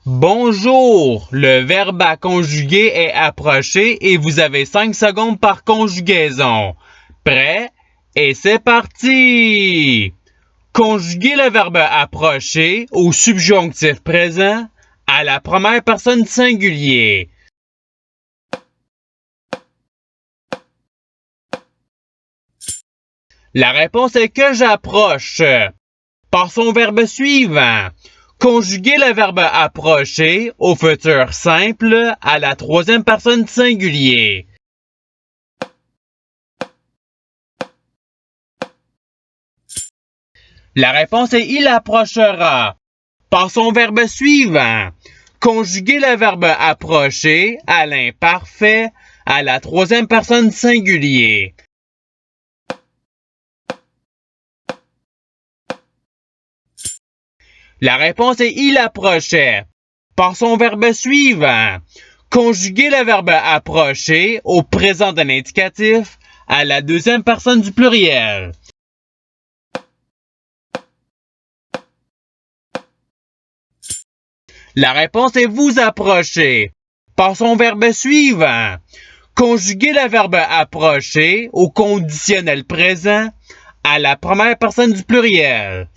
Bonjour, le verbe à conjuguer est approché et vous avez 5 secondes par conjugaison. Prêt? Et c'est parti! Conjuguez le verbe approcher au subjonctif présent à la première personne du singulier. La réponse est que j'approche. Passons au verbe suivant. Conjuguez le verbe approcher au futur simple à la troisième personne du singulier. La réponse est il approchera. Passons au verbe suivant. Conjuguez le verbe approcher à l'imparfait à la troisième personne du singulier. La réponse est il approchait. Passons au verbe suivant. Conjuguez le verbe approcher au présent d'un indicatif à la deuxième personne du pluriel. La réponse est vous approchez. Passons au verbe suivant. Conjuguez le verbe approcher au conditionnel présent à la première personne du pluriel.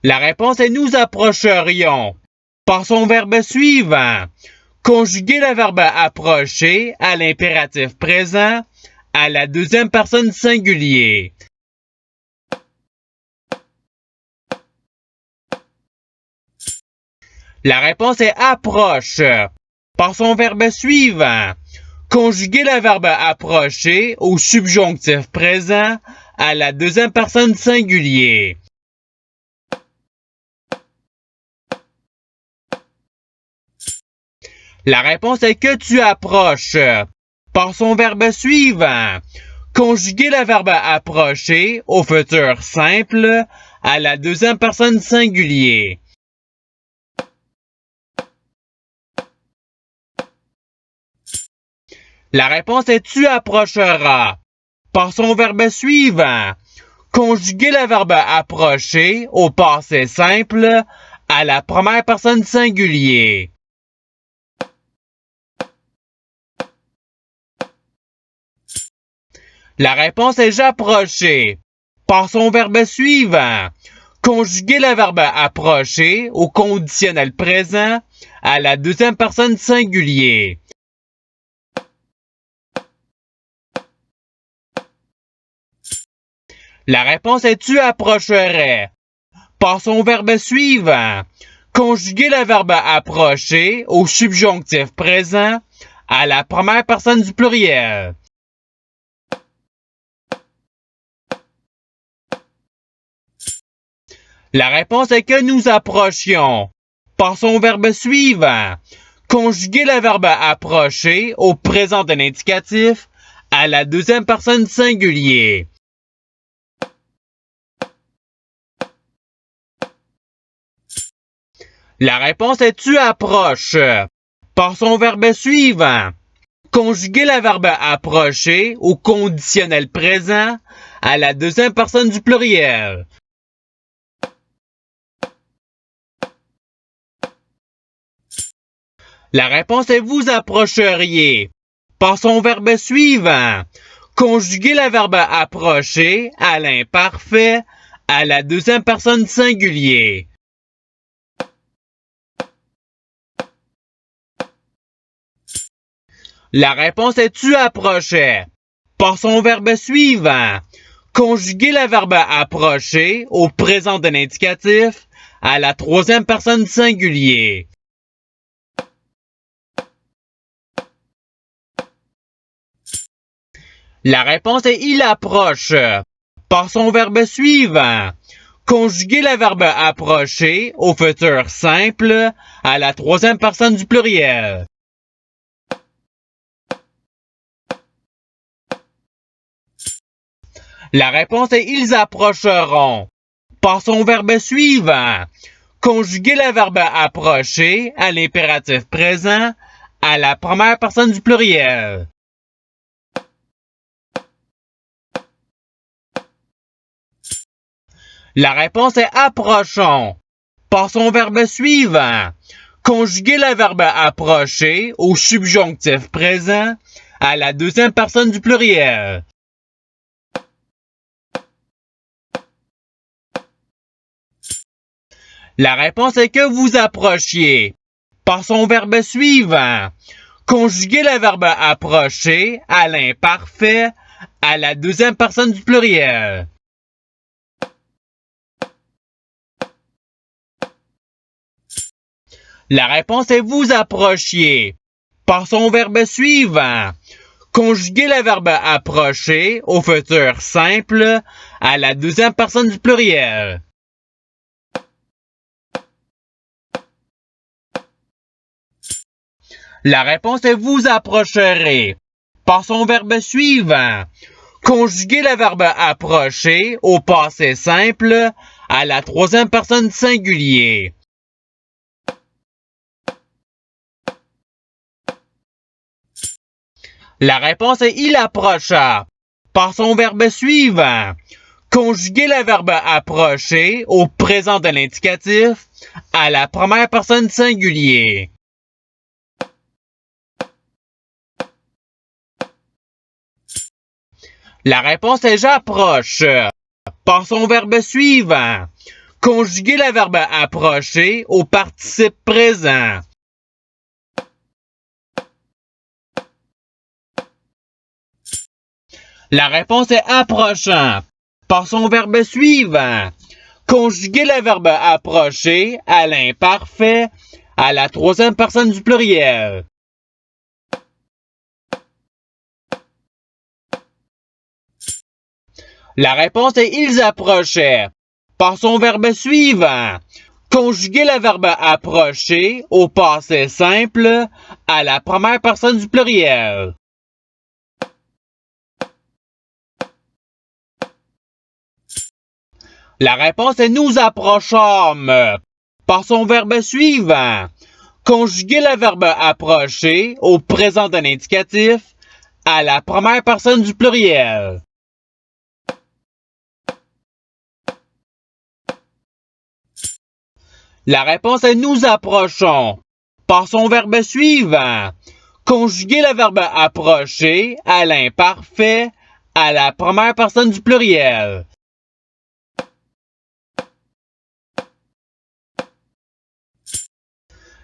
La réponse est nous approcherions. Passons au verbe suivant. Conjuguez le verbe approcher à l'impératif présent à la deuxième personne du singulier. La réponse est approche. Passons au verbe suivant. Conjuguez le verbe approcher au subjonctif présent à la deuxième personne du singulier. La réponse est que tu approches. Passons au verbe suivant. Conjuguez le verbe approcher au futur simple à la deuxième personne du singulier. La réponse est tu approcheras. Passons au verbe suivant. Conjuguez le verbe approcher au passé simple à la première personne du singulier. La réponse est j'approchais. Passons au verbe suivant. Conjuguez le verbe approcher au conditionnel présent à la deuxième personne du singulier. La réponse est tu approcherais. Passons au verbe suivant. Conjuguez le verbe approcher au subjonctif présent à la première personne du pluriel. La réponse est que nous approchions. Passons au verbe suivant. Conjuguez le verbe approcher au présent d'un indicatif à la deuxième personne du singulier. La réponse est tu approches. Passons au verbe suivant. Conjuguez le verbe approcher au conditionnel présent à la deuxième personne du pluriel. La réponse est vous approcheriez. Passons au verbe suivant. Conjuguez le verbe approcher à l'imparfait à la deuxième personne du singulier. La réponse est tu approchais. Passons au verbe suivant. Conjuguez le verbe approcher au présent d'un indicatif à la troisième personne du singulier. La réponse est il approche. Passons au verbe suivant. Conjuguez le verbe approcher au futur simple à la troisième personne du pluriel. La réponse est ils approcheront. Passons au verbe suivant. Conjuguez le verbe approcher à l'impératif présent à la première personne du pluriel. La réponse est approchons. Passons au verbe suivant. Conjuguer le verbe approcher au subjonctif présent à la deuxième personne du pluriel. La réponse est que vous approchiez. Passons au verbe suivant. Conjuguer le verbe approcher à l'imparfait à la deuxième personne du pluriel. La réponse est vous approchiez. Passons au verbe suivant. Conjuguer le verbe approcher au futur simple à la deuxième personne du pluriel. La réponse est vous approcherez. Passons au verbe suivant. Conjuguer le verbe approcher au passé simple à la troisième personne du singulier. La réponse est il approcha. Passons au verbe suivant. Conjuguer le verbe approcher au présent de l'indicatif à la première personne du singulier. La réponse est j'approche. Passons au verbe suivant. Conjuguer le verbe approcher au participe présent. La réponse est approchant. Passons au verbe suivant. Conjuguer le verbe approcher à l'imparfait à la troisième personne du pluriel. La réponse est ils approchaient. Passons au verbe suivant. Conjuguer le verbe approcher au passé simple à la première personne du pluriel. La réponse est nous approchâmes. Passons au verbe suivant. Conjuguer le verbe approcher au présent d'un indicatif à la première personne du pluriel. La réponse est nous approchons. Passons au verbe suivant. Conjuguer le verbe approcher à l'imparfait à la première personne du pluriel.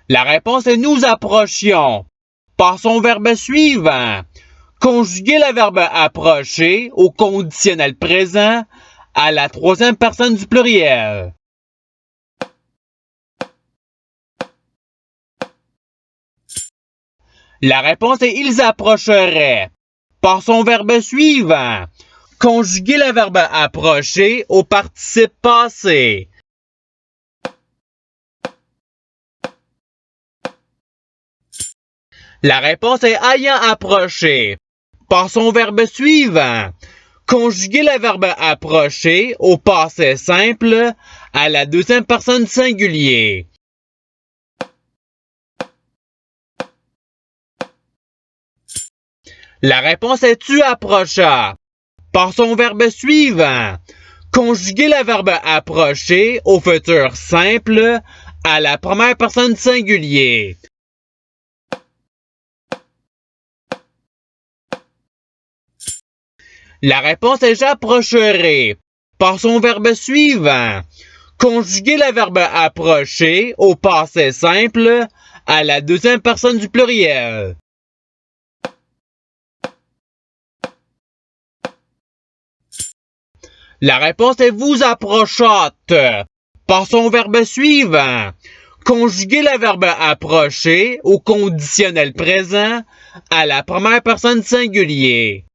La réponse est nous approchions. Passons au verbe suivant. Conjuguer le verbe approcher au conditionnel présent à la troisième personne du pluriel. La réponse est ils approcheraient. Passons au verbe suivant. Conjuguer le verbe approcher au participe passé. La réponse est ayant approché. Passons au verbe suivant. Conjuguer le verbe approcher au passé simple à la deuxième personne du singulier. La réponse est tu approcha. Passons au verbe suivant. Conjuguer le verbe approcher au futur simple à la première personne du singulier. La réponse est j'approcherai. Passons au verbe suivant. Conjuguer le verbe approcher au passé simple à la deuxième personne du pluriel. La réponse est vous approchâtes. Passons au verbe suivant. Conjuguer le verbe approcher au conditionnel présent à la première personne du singulier.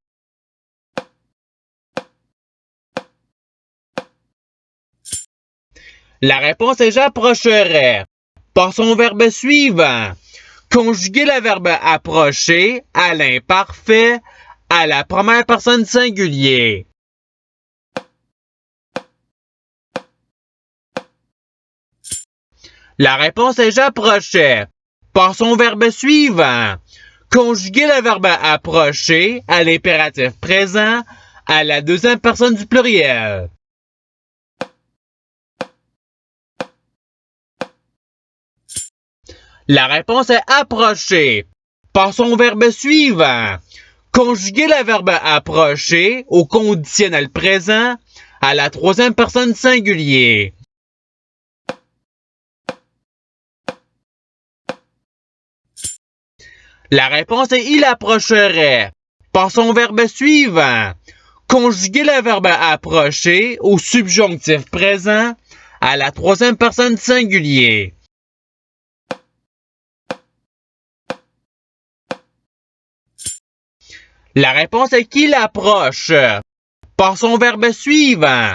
La réponse est j'approcherai. Passons au verbe suivant. Conjuguer le verbe approcher à l'imparfait à la première personne du singulier. La réponse est j'approchais. Passons au verbe suivant. Conjuguer le verbe approcher à l'impératif présent à la deuxième personne du pluriel. La réponse est approcher. Par son verbe suivant. Conjuguez le verbe approcher au conditionnel présent à la troisième personne singulier. La réponse est il approcherait. Par son verbe suivant. Conjuguez le verbe approcher au subjonctif présent à la troisième personne singulier. La réponse est qu'il approche. Par son verbe suivant.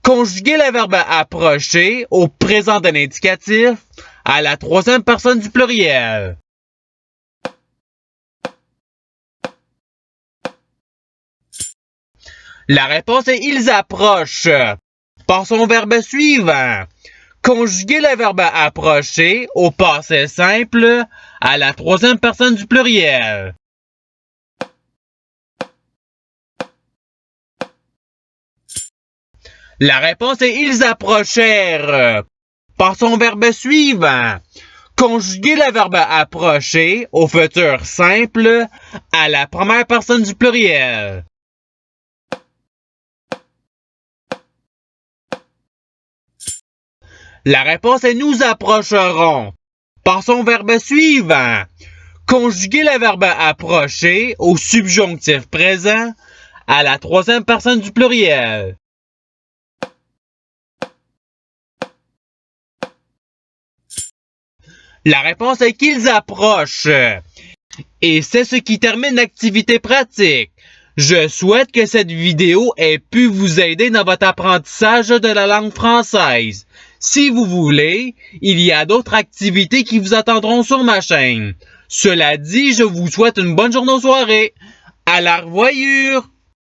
Conjuguez le verbe approcher au présent de l'indicatif à la troisième personne du pluriel. La réponse est ils approchent. Par son verbe suivant. Conjuguez le verbe approcher au passé simple à la troisième personne du pluriel. La réponse est ils approchèrent. Par son verbe suivant. Conjuguez le verbe approcher au futur simple à la première personne du pluriel. La réponse est nous approcherons. Par son verbe suivant. Conjuguez le verbe approcher au subjonctif présent à la troisième personne du pluriel. La réponse est qu'ils approchent. Et c'est ce qui termine l'activité pratique. Je souhaite que cette vidéo ait pu vous aider dans votre apprentissage de la langue française. Si vous voulez, il y a d'autres activités qui vous attendront sur ma chaîne. Cela dit, je vous souhaite une bonne journée ou soirée. À la revoyure!